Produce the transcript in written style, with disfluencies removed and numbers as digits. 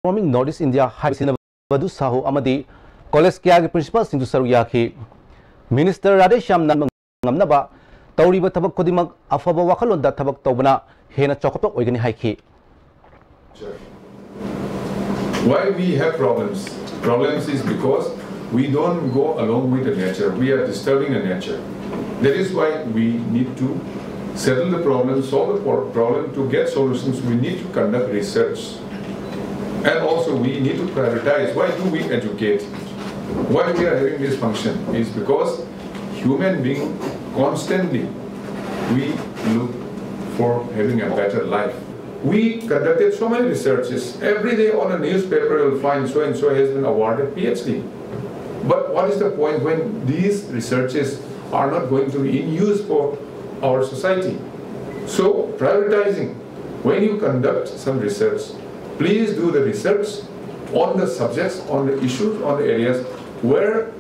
transforming Northeast India Badu Sahu Amadi College Kya Principal Singh Saru Yaki Minister Radesham Namnaba Tauriba Tabak Kodimak Afaba Wakalon that Tabak Tobana Hena Chokotok Ogani Haiki. Why we have problems? Problems is because we don't go along with the nature. We are disturbing the nature. That is why we need to settle the problem, solve the problem. To get solutions, we need to conduct research. And also we need to prioritize. Why do we educate? Why we are having this function is because human being constantly we look for having a better life. We conducted so many researches. Every day on a newspaper you'll find so and so has been awarded PhD. But what is the point when these researches are not going to be in use for our society? So prioritizing, when you conduct some research, please do the research on the subjects, on the issues, on the areas where